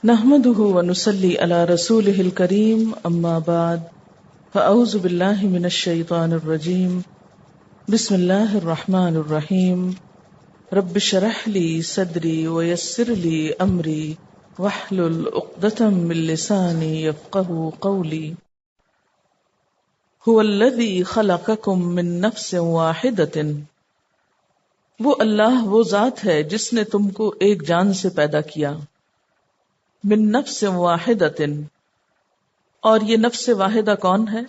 نحمده ونصلي على رسوله الكريم اما بعد فاعوذ بالله من الشيطان الرجيم بسم الله الرحمن الرحيم رب اشرح لي صدري ويسر لي امري واحلل عقدة من لساني يفقهوا قولي هو الذي خلقكم من نفس واحدة وہ اللہ وہ ذات ہے جس نے تم کو ایک جان سے پیدا کیا، من نفس واحدۃ، اور یہ نفس واحدہ کون ہے؟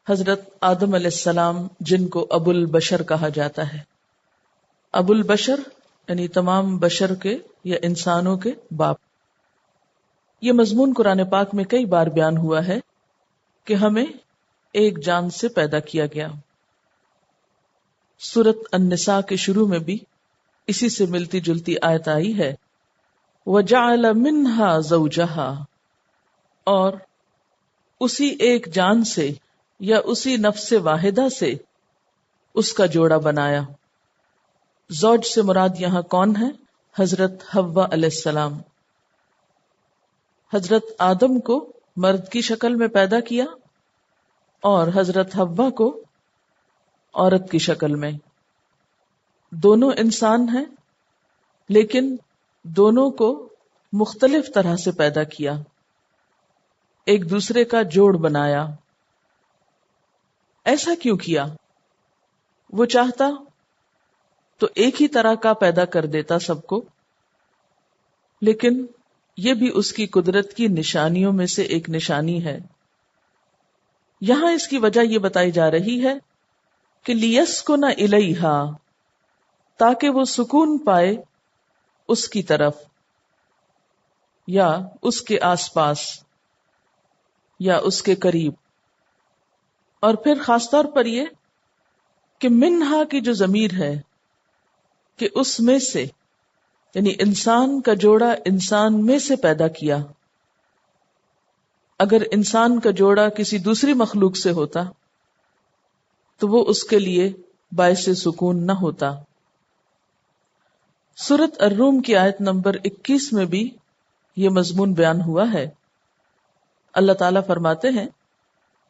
حضرت آدم علیہ السلام، جن کو ابو البشر کہا جاتا ہے۔ ابو البشر یعنی تمام بشر کے یا انسانوں کے باپ۔ یہ مضمون قرآن پاک میں کئی بار بیان ہوا ہے کہ ہمیں ایک جان سے پیدا کیا گیا۔ سورۃ النساء کے شروع میں بھی اسی سے ملتی جلتی آیت آئی ہے، وَجَعَلَ مِنْهَا زَوْجَهَا، اور اسی ایک جان سے یا اسی نفس واحدہ سے اس کا جوڑا بنایا۔ زوج سے مراد یہاں کون ہے؟ حضرت حوا علیہ السلام۔ حضرت آدم کو مرد کی شکل میں پیدا کیا اور حضرت حوا کو عورت کی شکل میں۔ دونوں انسان ہیں لیکن دونوں کو مختلف طرح سے پیدا کیا، ایک دوسرے کا جوڑ بنایا۔ ایسا کیوں کیا؟ وہ چاہتا تو ایک ہی طرح کا پیدا کر دیتا سب کو، لیکن یہ بھی اس کی قدرت کی نشانیوں میں سے ایک نشانی ہے۔ یہاں اس کی وجہ یہ بتائی جا رہی ہے کہ لیسکن الیہا، تاکہ وہ سکون پائے اس کی طرف یا اس کے آس پاس یا اس کے قریب۔ اور پھر خاص طور پر یہ کہ منہا کی جو ضمیر ہے کہ اس میں سے، یعنی انسان کا جوڑا انسان میں سے پیدا کیا۔ اگر انسان کا جوڑا کسی دوسری مخلوق سے ہوتا تو وہ اس کے لیے باعث سکون نہ ہوتا۔ سورۃ الروم کی آیت نمبر 21 میں بھی یہ مضمون بیان ہوا ہے۔ اللہ تعالیٰ فرماتے ہیں،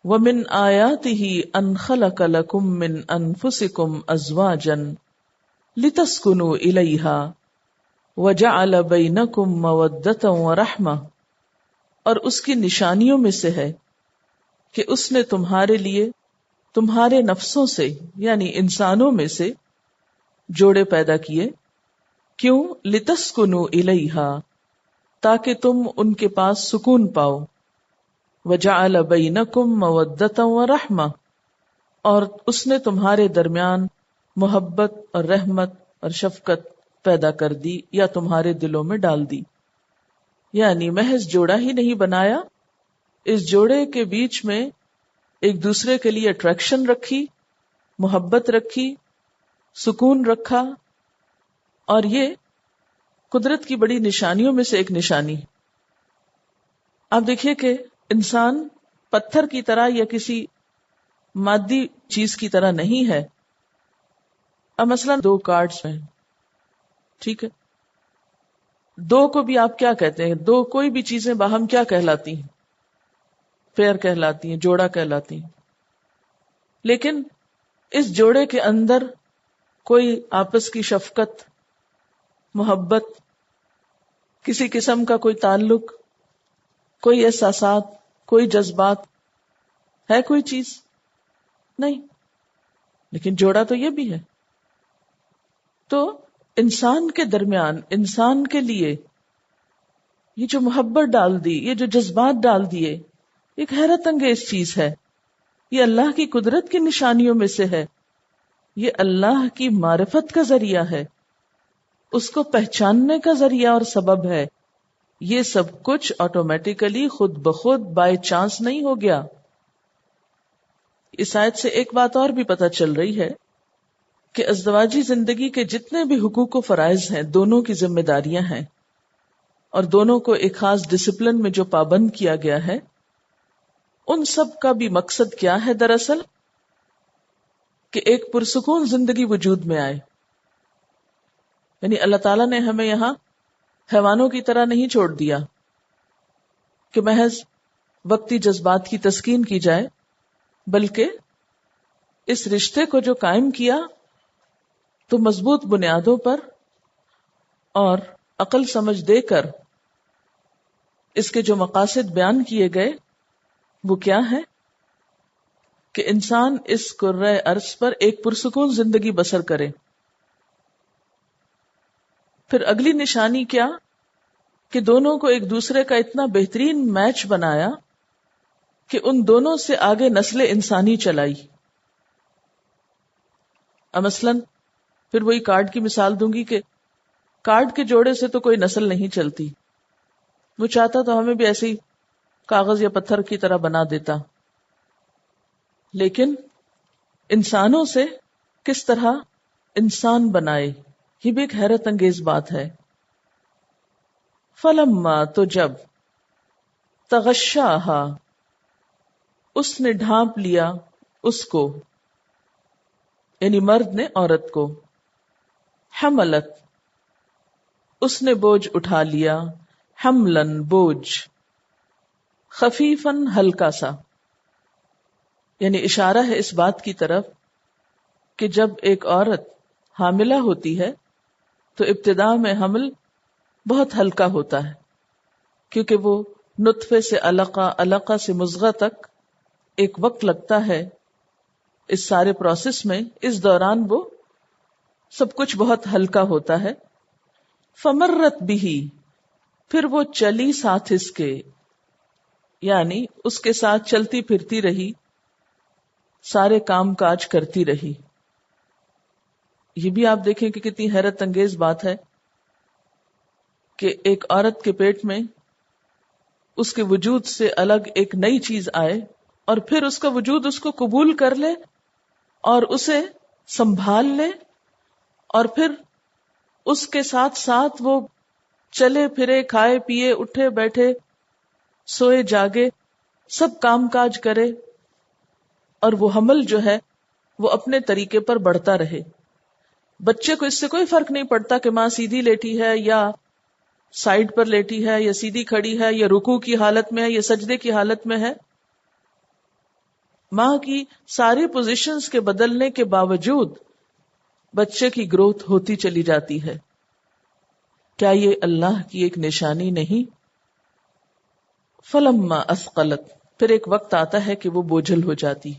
وَمِنْ آيَاتِهِ أَنْ خَلَقَ لَكُم مِّنْ أَنفُسِكُمْ أَزْوَاجًا لِتَسْكُنُوا إِلَيْهَا وَجَعَلَ بَيْنَكُم مَّوَدَّةً وَرَحْمَةً، اور اس کی نشانیوں میں سے ہے کہ اس نے تمہارے لیے تمہارے نفسوں سے یعنی انسانوں میں سے جوڑے پیدا کیے۔ کیوں؟ لِتَسْكُنُوا إِلَيْهَا، تاکہ تم ان کے پاس سکون پاؤ۔ وَجَعَلَ بَيْنَكُم مَّوَدَّةً وَرَحْمَةً، اور اس نے تمہارے درمیان محبت اور رحمت اور شفقت پیدا کر دی یا تمہارے دلوں میں ڈال دی۔ یعنی محض جوڑا ہی نہیں بنایا، اس جوڑے کے بیچ میں ایک دوسرے کے لیے اٹریکشن رکھی، محبت رکھی، سکون رکھا، اور یہ قدرت کی بڑی نشانیوں میں سے ایک نشانی۔ آپ دیکھیے کہ انسان پتھر کی طرح یا کسی مادی چیز کی طرح نہیں ہے۔ اب مثلا 2 کارڈز ہیں، ٹھیک ہے، 2 کو بھی آپ کیا کہتے ہیں؟ 2 کوئی بھی چیزیں باہم کیا کہلاتی ہیں؟ پیئر کہلاتی ہیں، جوڑا کہلاتی ہیں۔ لیکن اس جوڑے کے اندر کوئی آپس کی شفقت، محبت، کسی قسم کا کوئی تعلق، کوئی احساسات، کوئی جذبات ہے؟ کوئی چیز نہیں۔ لیکن جوڑا تو یہ بھی ہے۔ تو انسان کے درمیان، انسان کے لیے یہ جو محبت ڈال دی، یہ جو جذبات ڈال دیے، ایک حیرت انگیز چیز ہے۔ یہ اللہ کی قدرت کی نشانیوں میں سے ہے۔ یہ اللہ کی معرفت کا ذریعہ ہے، اس کو پہچاننے کا ذریعہ اور سبب ہے۔ یہ سب کچھ آٹومیٹیکلی خود بخود بائی چانس نہیں ہو گیا۔ اس آیت سے ایک بات اور بھی پتہ چل رہی ہے کہ ازدواجی زندگی کے جتنے بھی حقوق و فرائض ہیں، دونوں کی ذمہ داریاں ہیں، اور دونوں کو ایک خاص ڈسپلن میں جو پابند کیا گیا ہے، ان سب کا بھی مقصد کیا ہے دراصل؟ کہ ایک پرسکون زندگی وجود میں آئے۔ یعنی اللہ تعالیٰ نے ہمیں یہاں حیوانوں کی طرح نہیں چھوڑ دیا کہ محض وقتی جذبات کی تسکین کی جائے، بلکہ اس رشتے کو جو قائم کیا تو مضبوط بنیادوں پر اور عقل سمجھ دے کر اس کے جو مقاصد بیان کیے گئے وہ کیا ہے کہ انسان اس کرۂ ارض پر ایک پرسکون زندگی بسر کرے. پھر اگلی نشانی کیا کہ دونوں کو ایک دوسرے کا اتنا بہترین میچ بنایا کہ ان دونوں سے آگے نسل انسانی چلائی. مثلاً پھر وہی کارڈ کی مثال دوں گی کہ کارڈ کے جوڑے سے تو کوئی نسل نہیں چلتی. وہ چاہتا تو ہمیں بھی ایسے ہی کاغذ یا پتھر کی طرح بنا دیتا، لیکن انسانوں سے کس طرح انسان بنائے، یہ بھی ایک حیرت انگیز بات ہے. فلما، تو جب، تغشاہا، اس نے ڈھانپ لیا اس کو، یعنی مرد نے عورت کو، حملت، اس نے بوجھ اٹھا لیا، حملن، بوجھ، خفیفن، ہلکا سا، یعنی اشارہ ہے اس بات کی طرف کہ جب ایک عورت حاملہ ہوتی ہے تو ابتدا میں حمل بہت ہلکا ہوتا ہے، کیونکہ وہ نطفے سے علقہ، علقہ سے مضغہ تک ایک وقت لگتا ہے. اس سارے پروسیس میں اس دوران وہ سب کچھ بہت ہلکا ہوتا ہے. فمرت بھی، پھر وہ چلی ساتھ اس کے، یعنی اس کے ساتھ چلتی پھرتی رہی، سارے کام کاج کرتی رہی. یہ بھی آپ دیکھیں کہ کتنی حیرت انگیز بات ہے کہ ایک عورت کے پیٹ میں اس کے وجود سے الگ ایک نئی چیز آئے اور پھر اس کا وجود اس کو قبول کر لے اور اسے سنبھال لے، اور پھر اس کے ساتھ ساتھ وہ چلے پھرے، کھائے پیے، اٹھے بیٹھے، سوئے جاگے، سب کام کاج کرے، اور وہ حمل جو ہے وہ اپنے طریقے پر بڑھتا رہے. بچے کو اس سے کوئی فرق نہیں پڑتا کہ ماں سیدھی لیٹی ہے یا سائیڈ پر لیٹی ہے یا سیدھی کھڑی ہے یا رکوع کی حالت میں ہے یا سجدے کی حالت میں ہے. ماں کی ساری پوزیشنز کے بدلنے کے باوجود بچے کی گروتھ ہوتی چلی جاتی ہے. کیا یہ اللہ کی ایک نشانی نہیں؟ فلما اثقلت، پھر ایک وقت آتا ہے کہ وہ بوجھل ہو جاتی.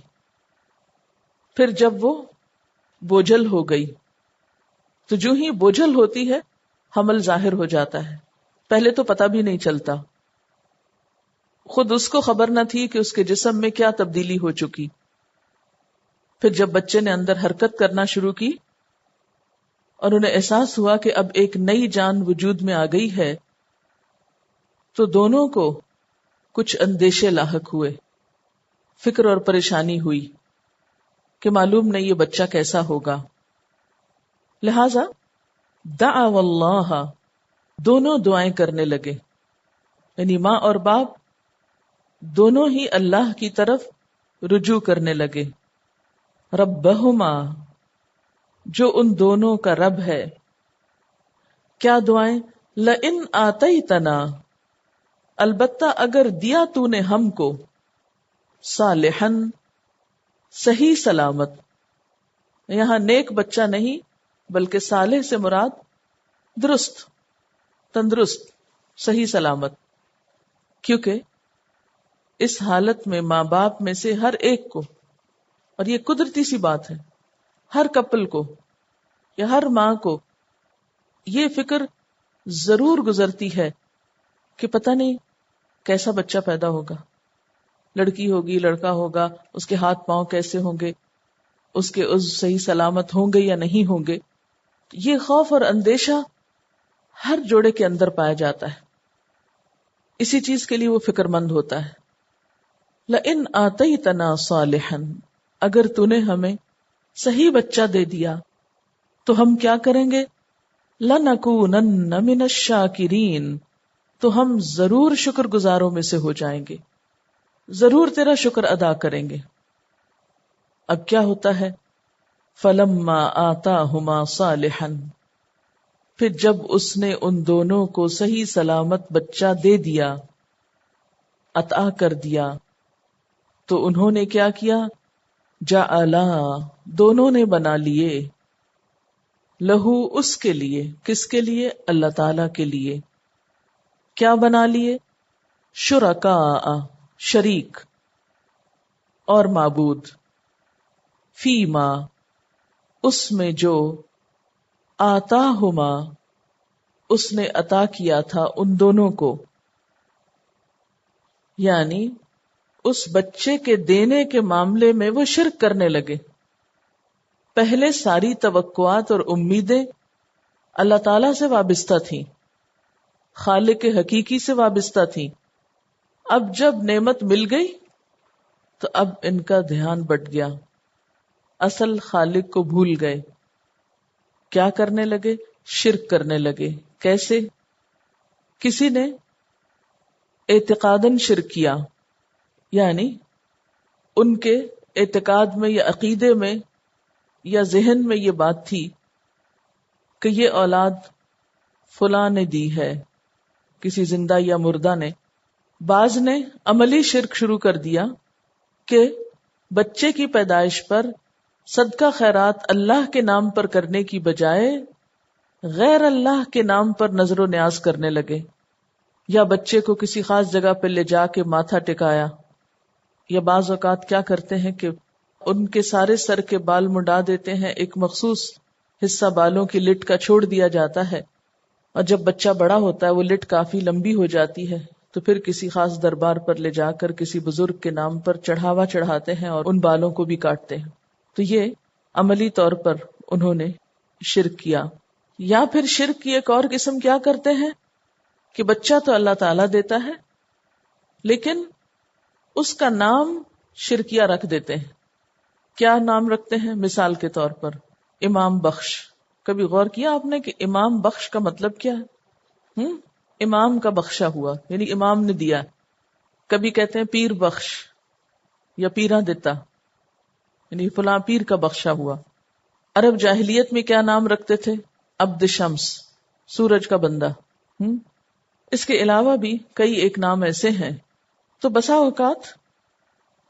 پھر جب وہ بوجھل ہو گئی تو جو ہی بوجھل ہوتی ہے حمل ظاہر ہو جاتا ہے. پہلے تو پتہ بھی نہیں چلتا، خود اس کو خبر نہ تھی کہ اس کے جسم میں کیا تبدیلی ہو چکی. پھر جب بچے نے اندر حرکت کرنا شروع کی اور انہیں احساس ہوا کہ اب ایک نئی جان وجود میں آ گئی ہے، تو دونوں کو کچھ اندیشے لاحق ہوئے، فکر اور پریشانی ہوئی کہ معلوم نہیں یہ بچہ کیسا ہوگا. لہذا دعوا اللہ، دونوں دعائیں کرنے لگے، یعنی ماں اور باپ دونوں ہی اللہ کی طرف رجوع کرنے لگے. ربہما، جو ان دونوں کا رب ہے. کیا دعائیں؟ لئن آتیتنا، البتہ اگر دیا تو نے ہم کو، صالحن، صحیح سلامت. یہاں نیک بچہ نہیں بلکہ صالح سے مراد درست، تندرست، صحیح سلامت. کیونکہ اس حالت میں ماں باپ میں سے ہر ایک کو، اور یہ قدرتی سی بات ہے، ہر کپل کو یا ہر ماں کو یہ فکر ضرور گزرتی ہے کہ پتہ نہیں کیسا بچہ پیدا ہوگا، لڑکی ہوگی، لڑکا ہوگا، اس کے ہاتھ پاؤں کیسے ہوں گے، اس کے عضو صحیح سلامت ہوں گے یا نہیں ہوں گے. یہ خوف اور اندیشہ ہر جوڑے کے اندر پایا جاتا ہے. اسی چیز کے لیے وہ فکر مند ہوتا ہے. لئن آتیتنا صالحا، اگر تو نے ہمیں صحیح بچہ دے دیا تو ہم کیا کریں گے؟ لنکونن من الشاکرین، تو ہم ضرور شکر گزاروں میں سے ہو جائیں گے، ضرور تیرا شکر ادا کریں گے. اب کیا ہوتا ہے؟ فلما آتاہما صالحا، پھر جب اس نے ان دونوں کو صحیح سلامت بچہ دے دیا، عطا کر دیا تو انہوں نے کیا کیا؟ جعلا، دونوں نے بنا لیے، لہو، اس کے لیے، کس کے لیے؟ اللہ تعالی کے لیے۔ کیا بنا لیے؟ شرکاء، شریک اور معبود، فیما، اس میں جو، آتاہما، اس نے عطا کیا تھا ان دونوں کو، یعنی اس بچے کے دینے کے معاملے میں وہ شرک کرنے لگے۔ پہلے ساری توقعات اور امیدیں اللہ تعالی سے وابستہ تھیں، خالق حقیقی سے وابستہ تھیں۔ اب جب نعمت مل گئی تو اب ان کا دھیان بٹ گیا، اصل خالق کو بھول گئے۔ کیا کرنے لگے؟ شرک کرنے لگے۔ کیسے؟ کسی نے اعتقاداً شرک کیا، یعنی ان کے اعتقاد میں یا عقیدے میں یا ذہن میں یہ بات تھی کہ یہ اولاد فلاں نے دی ہے، کسی زندہ یا مردہ نے۔ بعض نے عملی شرک شروع کر دیا کہ بچے کی پیدائش پر صدقہ خیرات اللہ کے نام پر کرنے کی بجائے غیر اللہ کے نام پر نظر و نیاز کرنے لگے، یا بچے کو کسی خاص جگہ پہ لے جا کے ماتھا ٹکایا، یا بعض اوقات کیا کرتے ہیں کہ ان کے سارے سر کے بال منڈا دیتے ہیں، ایک مخصوص حصہ بالوں کی لٹ کا چھوڑ دیا جاتا ہے، اور جب بچہ بڑا ہوتا ہے وہ لٹ کافی لمبی ہو جاتی ہے تو پھر کسی خاص دربار پر لے جا کر کسی بزرگ کے نام پر چڑھاوا چڑھاتے ہیں اور ان بالوں کو بھی کاٹتے ہیں۔ تو یہ عملی طور پر انہوں نے شرک کیا۔ یا پھر شرک کی ایک اور قسم کیا کرتے ہیں کہ بچہ تو اللہ تعالیٰ دیتا ہے لیکن اس کا نام شرکیہ رکھ دیتے ہیں۔ کیا نام رکھتے ہیں؟ مثال کے طور پر امام بخش۔ کبھی غور کیا آپ نے کہ امام بخش کا مطلب کیا ہے؟ امام کا بخشا ہوا، یعنی امام نے دیا۔ کبھی کہتے ہیں پیر بخش یا پیرا دیتا، یعنی فلاں پیر کا بخشا ہوا۔ عرب جاہلیت میں کیا نام رکھتے تھے؟ عبد شمس، سورج کا بندہ۔ اس کے علاوہ بھی کئی ایک نام ایسے ہیں۔ تو بسا اوقات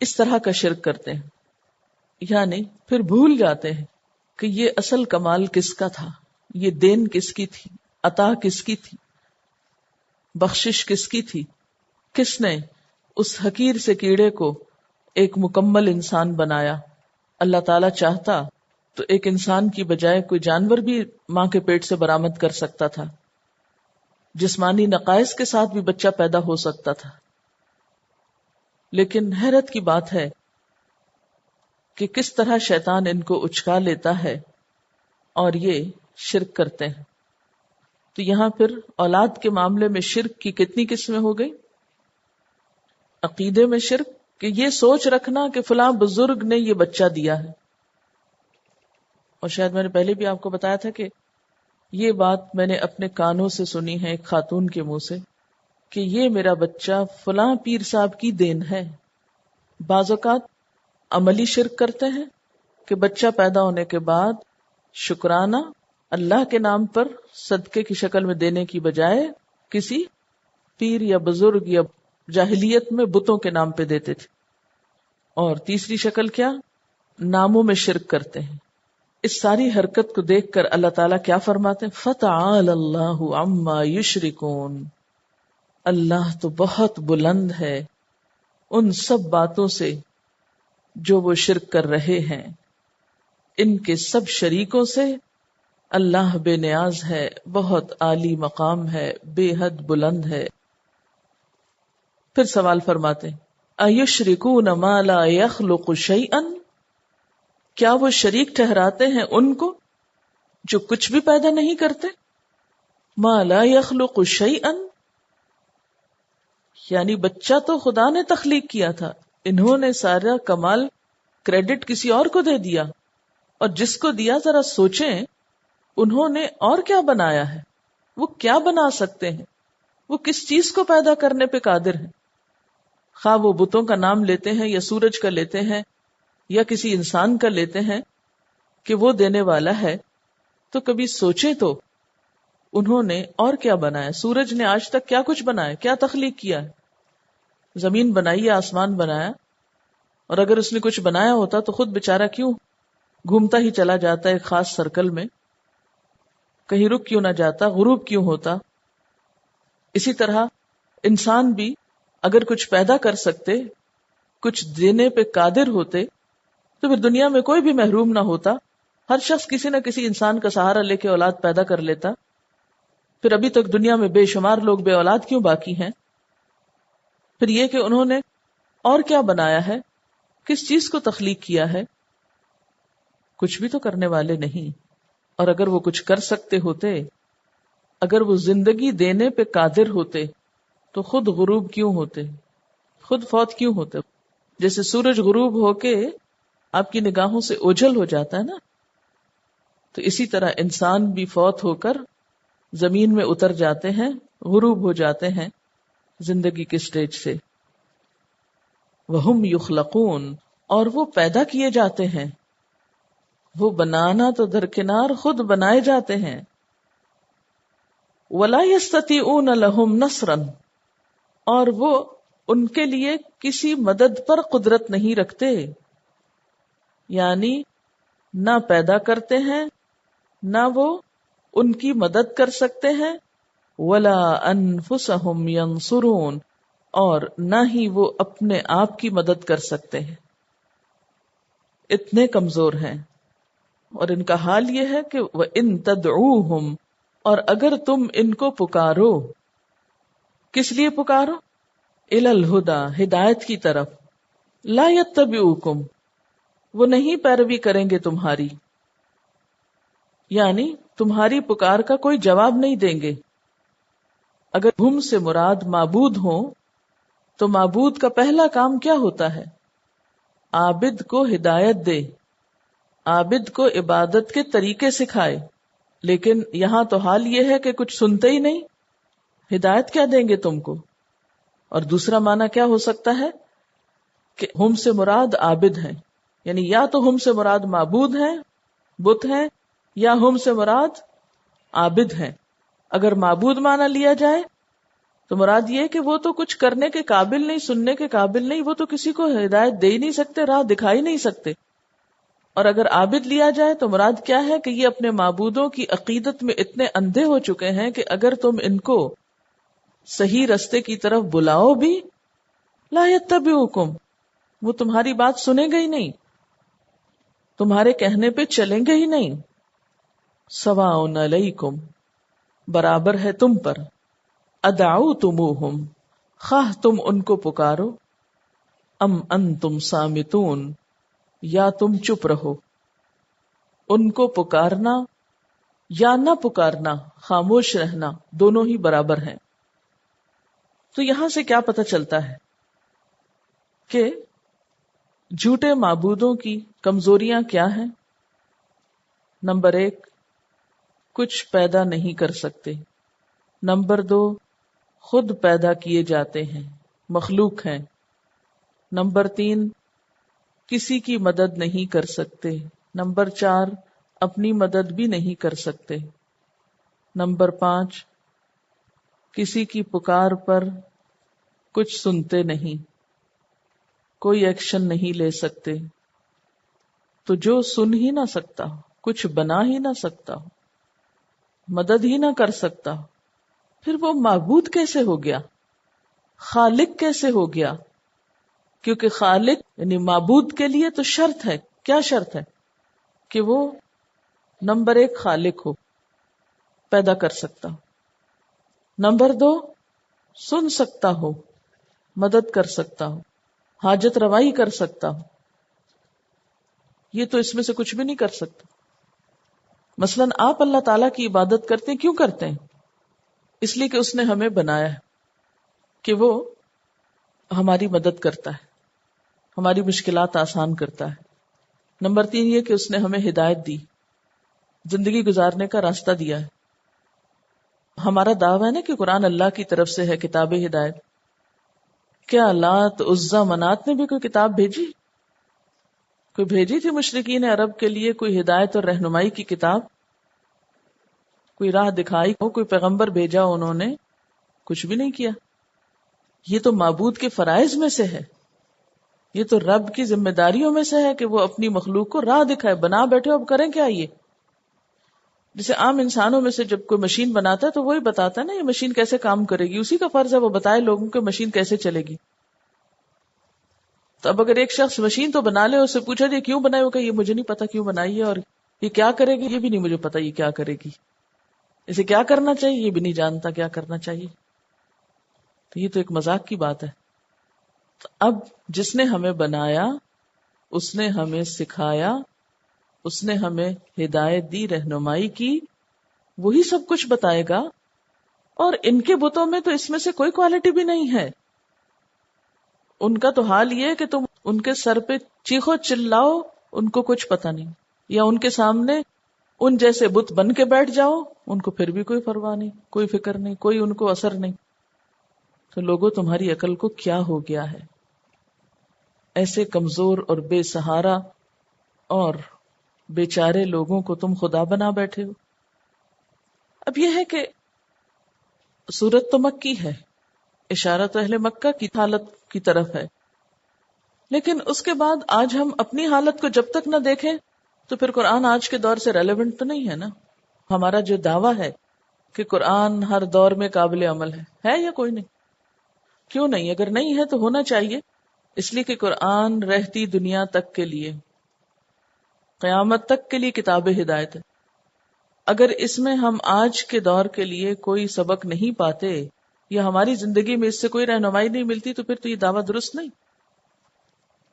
اس طرح کا شرک کرتے ہیں، یعنی پھر بھول جاتے ہیں کہ یہ اصل کمال کس کا تھا، یہ دین کس کی تھی، عطا کس کی تھی، بخشش کس کی تھی، کس نے اس حقیر سے کیڑے کو ایک مکمل انسان بنایا۔ اللہ تعالیٰ چاہتا تو ایک انسان کی بجائے کوئی جانور بھی ماں کے پیٹ سے برآمد کر سکتا تھا، جسمانی نقائص کے ساتھ بھی بچہ پیدا ہو سکتا تھا۔ لیکن حیرت کی بات ہے کہ کس طرح شیطان ان کو اچکا لیتا ہے اور یہ شرک کرتے ہیں۔ تو یہاں پھر اولاد کے معاملے میں شرک کی کتنی قسمیں ہو گئی؟ عقیدے میں شرک کہ یہ سوچ رکھنا کہ فلاں بزرگ نے یہ بچہ دیا ہے، اور شاید میں نے پہلے بھی آپ کو بتایا تھا کہ یہ بات میں نے اپنے کانوں سے سنی ہے ایک خاتون کے منہ سے کہ یہ میرا بچہ فلاں پیر صاحب کی دین ہے۔ بعض اوقات عملی شرک کرتے ہیں کہ بچہ پیدا ہونے کے بعد شکرانہ اللہ کے نام پر صدقے کی شکل میں دینے کی بجائے کسی پیر یا بزرگ یا جاہلیت میں بتوں کے نام پہ دیتے تھے۔ اور تیسری شکل کیا؟ ناموں میں شرک کرتے ہیں۔ اس ساری حرکت کو دیکھ کر اللہ تعالیٰ کیا فرماتے ہیں؟ فَتَعَالَ اللَّهُ عَمَّا يُشْرِكُونَ، اللہ تو بہت بلند ہے ان سب باتوں سے جو وہ شرک کر رہے ہیں، ان کے سب شریکوں سے اللہ بے نیاز ہے، بہت عالی مقام ہے، بے حد بلند ہے۔ پھر سوال فرماتے ہیں اَيُشْرِكُونَ مَا لَا يَخْلُقُ شَيْئًا، کیا وہ شریک ٹھہراتے ہیں ان کو جو کچھ بھی پیدا نہیں کرتے؟ مَا لَا يَخْلُقُ شَيْئًا، یعنی بچہ تو خدا نے تخلیق کیا تھا، انہوں نے سارا کمال کریڈٹ کسی اور کو دے دیا، اور جس کو دیا ذرا سوچیں انہوں نے اور کیا بنایا ہے، وہ کیا بنا سکتے ہیں، وہ کس چیز کو پیدا کرنے پہ قادر ہیں۔ خواہ وہ بتوں کا نام لیتے ہیں یا سورج کا لیتے ہیں یا کسی انسان کا لیتے ہیں کہ وہ دینے والا ہے، تو کبھی سوچے تو انہوں نے اور کیا بنایا۔ سورج نے آج تک کیا کچھ بنایا، کیا تخلیق کیا ہے؟ زمین بنائی یا آسمان بنایا، اور اگر اس نے کچھ بنایا ہوتا تو خود بیچارہ کیوں گھومتا ہی چلا جاتا ایک خاص سرکل میں، کہیں رک کیوں نہ جاتا، غروب کیوں ہوتا؟ اسی طرح انسان بھی اگر کچھ پیدا کر سکتے، کچھ دینے پہ قادر ہوتے، تو پھر دنیا میں کوئی بھی محروم نہ ہوتا، ہر شخص کسی نہ کسی انسان کا سہارا لے کے اولاد پیدا کر لیتا، پھر ابھی تک دنیا میں بے شمار لوگ بے اولاد کیوں باقی ہیں؟ پھر یہ کہ انہوں نے اور کیا بنایا ہے، کس چیز کو تخلیق کیا ہے؟ کچھ بھی تو کرنے والے نہیں، اور اگر وہ کچھ کر سکتے ہوتے، اگر وہ زندگی دینے پہ قادر ہوتے تو خود غروب کیوں ہوتے، خود فوت کیوں ہوتے؟ جیسے سورج غروب ہو کے آپ کی نگاہوں سے اوجھل ہو جاتا ہے نا، تو اسی طرح انسان بھی فوت ہو کر زمین میں اتر جاتے ہیں، غروب ہو جاتے ہیں زندگی کے سٹیج سے۔ وَهُمْ يُخْلَقُونَ، اور وہ پیدا کیے جاتے ہیں، وہ بنانا تو درکنار خود بنائے جاتے ہیں۔ وَلَا يَسْتَطِيعُونَ لَهُمْ نَصْرًا، اور وہ ان کے لیے کسی مدد پر قدرت نہیں رکھتے، یعنی نہ پیدا کرتے ہیں، نہ وہ ان کی مدد کر سکتے ہیں، وَلَا أَنفُسَهُمْ يَنصُرُونَ، اور نہ ہی وہ اپنے آپ کی مدد کر سکتے ہیں، اتنے کمزور ہیں۔ اور ان کا حال یہ ہے کہ وَإِن تَدْعُوهُمْ، اور اگر تم ان کو پکارو، کس لیے پکارو؟ إِلَى الْهُدَى، ہدایت کی طرف، لَا يَتَّبِعُوكُمْ، وہ نہیں پیروی کریں گے تمہاری، یعنی تمہاری پکار کا کوئی جواب نہیں دیں گے۔ اگر ہم سے مراد معبود ہوں تو معبود کا پہلا کام کیا ہوتا ہے؟ عابد کو ہدایت دے، عابد کو عبادت کے طریقے سکھائے، لیکن یہاں تو حال یہ ہے کہ کچھ سنتے ہی نہیں، ہدایت کیا دیں گے تم کو؟ اور دوسرا معنی کیا ہو سکتا ہے کہ ہم سے مراد عابد ہیں، یعنی یا تو ہم سے مراد معبود ہیں، بت ہیں، یا ہم سے مراد عابد ہیں۔ اگر معبود معنی لیا جائے تو مراد یہ کہ وہ تو کچھ کرنے کے قابل نہیں، سننے کے قابل نہیں، وہ تو کسی کو ہدایت دے ہی نہیں سکتے، راہ دکھائی نہیں سکتے۔ اور اگر عابد لیا جائے تو مراد کیا ہے کہ یہ اپنے معبودوں کی عقیدت میں اتنے اندھے ہو چکے ہیں کہ اگر تم ان کو صحیح رستے کی طرف بلاؤ بھی، لا یتبعوکم، وہ تمہاری بات سنیں گے ہی نہیں، تمہارے کہنے پہ چلیں گے ہی نہیں۔ سواء علیکم، برابر ہے تم پر، ادعوتموہم، خواہ تم ان کو پکارو، ام انتم صامتون، یا تم چپ رہو۔ ان کو پکارنا یا نہ پکارنا، خاموش رہنا، دونوں ہی برابر ہیں۔ تو یہاں سے کیا پتہ چلتا ہے کہ جھوٹے معبودوں کی کمزوریاں کیا ہیں؟ نمبر 1، کچھ پیدا نہیں کر سکتے۔ نمبر 2، خود پیدا کیے جاتے ہیں، مخلوق ہیں۔ نمبر 3، کسی کی مدد نہیں کر سکتے۔ نمبر 4، اپنی مدد بھی نہیں کر سکتے۔ نمبر 5، کسی کی پکار پر کچھ سنتے نہیں، کوئی ایکشن نہیں لے سکتے۔ تو جو سن ہی نہ سکتا ہو، کچھ بنا ہی نہ سکتا ہو، مدد ہی نہ کر سکتا ہو، پھر وہ معبود کیسے ہو گیا؟ خالق کیسے ہو گیا؟ کیونکہ خالق یعنی معبود کے لیے تو شرط ہے۔ کیا شرط ہے؟ کہ وہ نمبر 1 خالق ہو، پیدا کر سکتا ہو، نمبر 2 سن سکتا ہو، مدد کر سکتا ہو، حاجت روائی کر سکتا ہو۔ یہ تو اس میں سے کچھ بھی نہیں کر سکتا۔ مثلا آپ اللہ تعالیٰ کی عبادت کرتے ہیں، کیوں کرتے ہیں؟ اس لیے کہ اس نے ہمیں بنایا ہے کہ وہ ہماری مدد کرتا ہے، ہماری مشکلات آسان کرتا ہے۔ نمبر 3 یہ کہ اس نے ہمیں ہدایت دی، زندگی گزارنے کا راستہ دیا ہے۔ ہمارا دعویٰ ہے نا کہ قرآن اللہ کی طرف سے ہے، کتاب ہدایت۔ کیا لات، عزا، منات نے بھی کوئی کتاب بھیجی؟ کوئی بھیجی تھی مشرکین عرب کے لیے کوئی ہدایت اور رہنمائی کی کتاب؟ کوئی راہ دکھائی ہو، کوئی پیغمبر بھیجا انہوں نے؟ کچھ بھی نہیں کیا۔ یہ تو معبود کے فرائض میں سے ہے، یہ تو رب کی ذمہ داریوں میں سے ہے کہ وہ اپنی مخلوق کو راہ دکھائے. بنا بیٹھے اب کریں کیا؟ یہ جیسے عام انسانوں میں سے جب کوئی مشین بناتا ہے تو وہی بتاتا ہے نا یہ مشین کیسے کام کرے گی، اسی کا فرض ہے وہ بتائے لوگوں کو مشین کیسے چلے گی. تو اب اگر ایک شخص مشین تو بنا لے، اس سے پوچھا جائے کیوں بنائی، وہ کہ یہ مجھے نہیں پتا کیوں بنائی ہے، اور یہ کیا کرے گی یہ بھی نہیں مجھے پتا یہ کیا کرے گی، اسے کیا کرنا چاہیے یہ بھی نہیں جانتا کیا کرنا چاہیے. تو یہ تو ایک مذاق کی بات ہے. تو اب جس نے ہمیں بنایا، اس نے ہمیں سکھایا، اس نے ہمیں ہدایت دی، رہنمائی کی، وہی سب کچھ بتائے گا. اور ان کے بتوں میں تو اس میں سے کوئی کوالٹی بھی نہیں ہے. ان کا تو حال یہ ہے کہ تم ان کے سر پہ چیخو چلاؤ، ان کو کچھ پتا نہیں، یا ان کے سامنے ان جیسے بت بن کے بیٹھ جاؤ، ان کو پھر بھی کوئی پرواہ نہیں، کوئی فکر نہیں، کوئی ان کو اثر نہیں. تو لوگوں تمہاری عقل کو کیا ہو گیا ہے؟ ایسے کمزور اور بے سہارا اور بیچارے لوگوں کو تم خدا بنا بیٹھے ہو. اب یہ ہے کہ سورت تو مکی ہے، اشارہ تو اہل مکہ کی حالت کی طرف ہے، لیکن اس کے بعد آج ہم اپنی حالت کو جب تک نہ دیکھیں تو پھر قرآن آج کے دور سے ریلیونٹ تو نہیں ہے نا. ہمارا جو دعویٰ ہے کہ قرآن ہر دور میں قابل عمل ہے یا کوئی نہیں؟ کیوں نہیں؟ اگر نہیں ہے تو ہونا چاہیے، اس لیے کہ قرآن رہتی دنیا تک کے لیے، قیامت تک کے لیے کتاب ہدایت ہے. اگر اس میں ہم آج کے دور کے لیے کوئی سبق نہیں پاتے یا ہماری زندگی میں اس سے کوئی رہنمائی نہیں ملتی تو پھر تو یہ دعویٰ درست نہیں.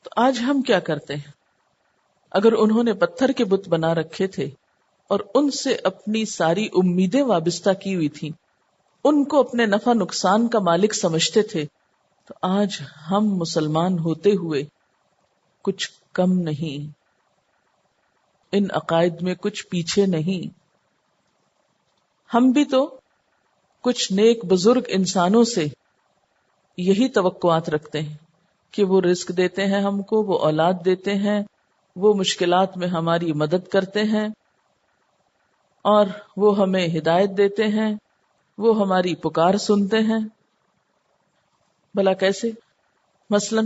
تو آج ہم کیا کرتے ہیں؟ اگر انہوں نے پتھر کے بت بنا رکھے تھے اور ان سے اپنی ساری امیدیں وابستہ کی ہوئی تھیں، ان کو اپنے نفع نقصان کا مالک سمجھتے تھے، تو آج ہم مسلمان ہوتے ہوئے کچھ کم نہیں، ان عقائد میں کچھ پیچھے نہیں. ہم بھی تو کچھ نیک بزرگ انسانوں سے یہی توقعات رکھتے ہیں کہ وہ رزق دیتے ہیں ہم کو، وہ اولاد دیتے ہیں، وہ مشکلات میں ہماری مدد کرتے ہیں، اور وہ ہمیں ہدایت دیتے ہیں، وہ ہماری پکار سنتے ہیں. بھلا کیسے؟ مثلا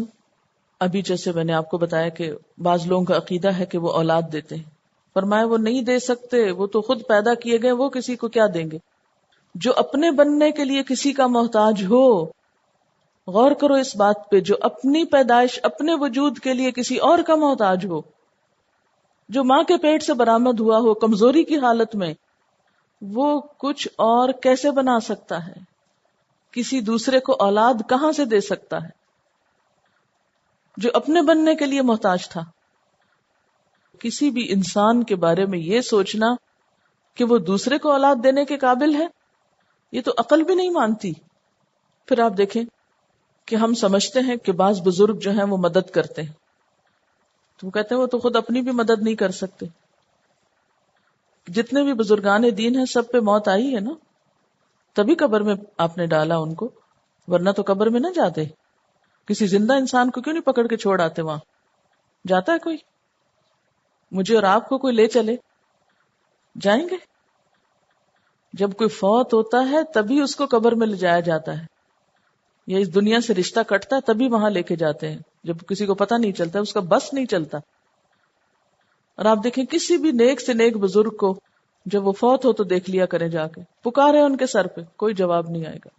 ابھی جیسے میں نے آپ کو بتایا کہ بعض لوگوں کا عقیدہ ہے کہ وہ اولاد دیتے ہیں. فرمایا وہ نہیں دے سکتے، وہ تو خود پیدا کیے گئے، وہ کسی کو کیا دیں گے؟ جو اپنے بننے کے لیے کسی کا محتاج ہو، غور کرو اس بات پہ، جو اپنی پیدائش، اپنے وجود کے لیے کسی اور کا محتاج ہو، جو ماں کے پیٹ سے برآمد ہوا ہو کمزوری کی حالت میں، وہ کچھ اور کیسے بنا سکتا ہے؟ کسی دوسرے کو اولاد کہاں سے دے سکتا ہے؟ جو اپنے بننے کے لیے محتاج تھا. کسی بھی انسان کے بارے میں یہ سوچنا کہ وہ دوسرے کو اولاد دینے کے قابل ہے، یہ تو عقل بھی نہیں مانتی. پھر آپ دیکھیں کہ ہم سمجھتے ہیں کہ بعض بزرگ جو ہیں وہ مدد کرتے ہیں، تو وہ کہتے ہیں وہ تو خود اپنی بھی مدد نہیں کر سکتے. جتنے بھی بزرگان دین ہیں سب پہ موت آئی ہے نا، تبھی قبر میں آپ نے ڈالا ان کو، ورنہ تو قبر میں نہ جاتے. کسی زندہ انسان کو کیوں نہیں پکڑ کے چھوڑ آتے وہاں؟ جاتا ہے کوئی؟ مجھے اور آپ کو کوئی لے چلے جائیں گے؟ جب کوئی فوت ہوتا ہے تبھی اس کو قبر میں لے جایا جاتا ہے، یا اس دنیا سے رشتہ کٹتا ہے تبھی وہاں لے کے جاتے ہیں، جب کسی کو پتہ نہیں چلتا، اس کا بس نہیں چلتا. اور آپ دیکھیں کسی بھی نیک سے نیک بزرگ کو جب وہ فوت ہو تو دیکھ لیا کریں، جا کے پکارے ان کے سر پہ، کوئی جواب نہیں آئے گا.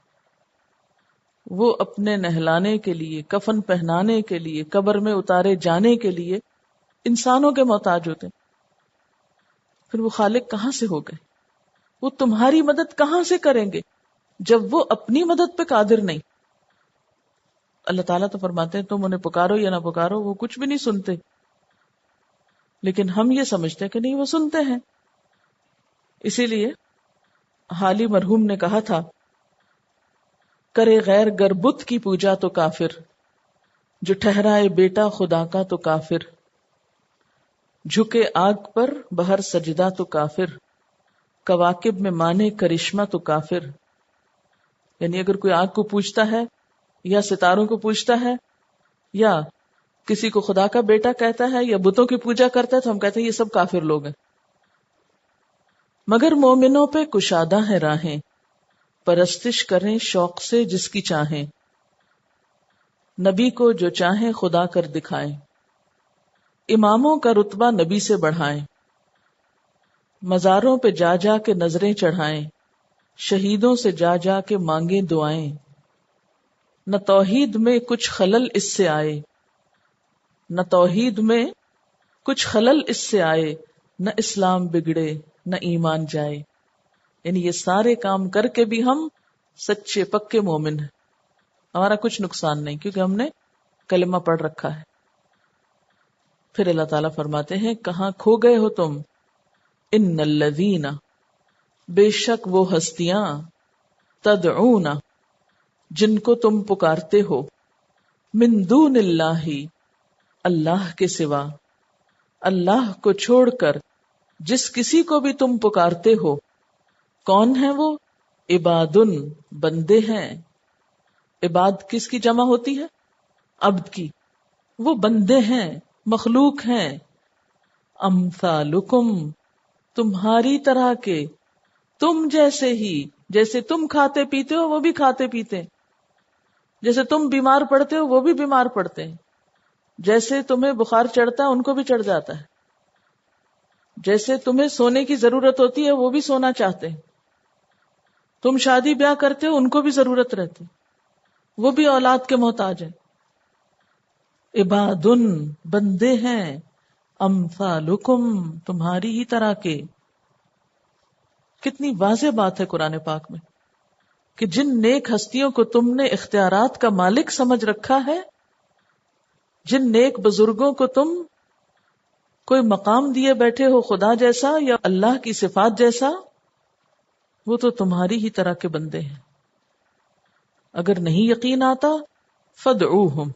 وہ اپنے نہلانے کے لیے، کفن پہنانے کے لیے، قبر میں اتارے جانے کے لیے انسانوں کے محتاج ہوتے ہیں. پھر وہ خالق کہاں سے ہو گئے؟ وہ تمہاری مدد کہاں سے کریں گے جب وہ اپنی مدد پہ قادر نہیں؟ اللہ تعالیٰ تو فرماتے ہیں تم انہیں پکارو یا نہ پکارو وہ کچھ بھی نہیں سنتے، لیکن ہم یہ سمجھتے ہیں کہ نہیں وہ سنتے ہیں. اسی لیے حالی مرحوم نے کہا تھا، کرے غیر گر بت کی پوجا تو کافر، جو ٹھہرائے بیٹا خدا کا تو کافر، جھکے آگ پر بہر سجدہ تو کافر، کواکب میں مانے کرشمہ تو کافر. یعنی اگر کوئی آگ کو پوجتا ہے یا ستاروں کو پوجتا ہے یا کسی کو خدا کا بیٹا کہتا ہے یا بتوں کی پوجا کرتا ہے تو ہم کہتے ہیں یہ سب کافر لوگ ہیں. مگر مومنوں پہ کشادہ ہے راہیں، پرستش کریں شوق سے جس کی چاہیں، نبی کو جو چاہیں خدا کر دکھائیں، اماموں کا رتبہ نبی سے بڑھائیں، مزاروں پہ جا جا کے نظریں چڑھائیں، شہیدوں سے جا جا کے مانگیں دعائیں، نہ توحید میں کچھ خلل اس سے آئے، نہ توحید میں کچھ خلل اس سے آئے، نہ اسلام بگڑے نہ ایمان جائے. یعنی یہ سارے کام کر کے بھی ہم سچے پکے مومن ہیں، ہمارا کچھ نقصان نہیں کیونکہ ہم نے کلمہ پڑھ رکھا ہے. پھر اللہ تعالیٰ فرماتے ہیں کہاں کھو گئے ہو تم؟ ان الذین، بے شک وہ ہستیاں، تدعون، جن کو تم پکارتے ہو، من دون اللہ، اللہ کے سوا، اللہ کو چھوڑ کر جس کسی کو بھی تم پکارتے ہو، کون ہے وہ؟ عبادن، بندے ہیں. عباد کس کی جمع ہوتی ہے؟ عبد کی. وہ بندے ہیں، مخلوق ہیں. امثالکم، تمہاری طرح کے، تم جیسے ہی، جیسے تم کھاتے پیتے ہو وہ بھی کھاتے پیتے ہیں، جیسے تم بیمار پڑتے ہو وہ بھی بیمار پڑتے ہیں، جیسے تمہیں بخار چڑھتا ہے ان کو بھی چڑھ جاتا ہے، جیسے تمہیں سونے کی ضرورت ہوتی ہے وہ بھی سونا چاہتے ہیں، تم شادی بیاہ کرتے ہو ان کو بھی ضرورت رہتی، وہ بھی اولاد کے محتاج ہیں. عبادن، بندے ہیں، امثالکم، تمہاری ہی طرح کے. کتنی واضح بات ہے قرآن پاک میں کہ جن نیک ہستیوں کو تم نے اختیارات کا مالک سمجھ رکھا ہے، جن نیک بزرگوں کو تم کوئی مقام دیے بیٹھے ہو خدا جیسا یا اللہ کی صفات جیسا، وہ تو تمہاری ہی طرح کے بندے ہیں. اگر نہیں یقین آتا فدعوہم،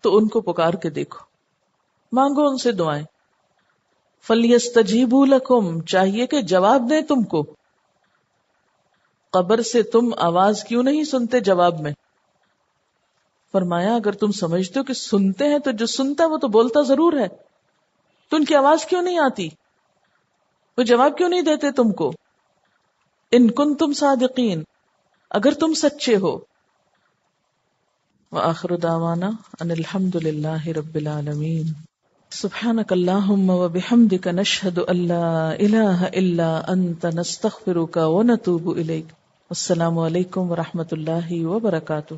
تو ان کو پکار کے دیکھو، مانگو ان سے دعائیں. فلیستجیبوا لکم، چاہیے کہ جواب دیں تم کو. قبر سے تم آواز کیوں نہیں سنتے جواب میں؟ فرمایا اگر تم سمجھتے ہو کہ سنتے ہیں تو جو سنتا ہے وہ تو بولتا ضرور ہے، تو ان کی آواز کیوں نہیں آتی؟ وہ جواب کیوں نہیں دیتے تم کو؟ ان کنتم صادقین، اگر تم سچے ہو. وآخر دعوانا ان الحمد للہ رب العالمین. سبحانک اللہم وبحمدک نشہد ان لا الہ الا انت نستغفرک ونتوب الیک. السلام علیکم ورحمۃ اللہ وبرکاتہ.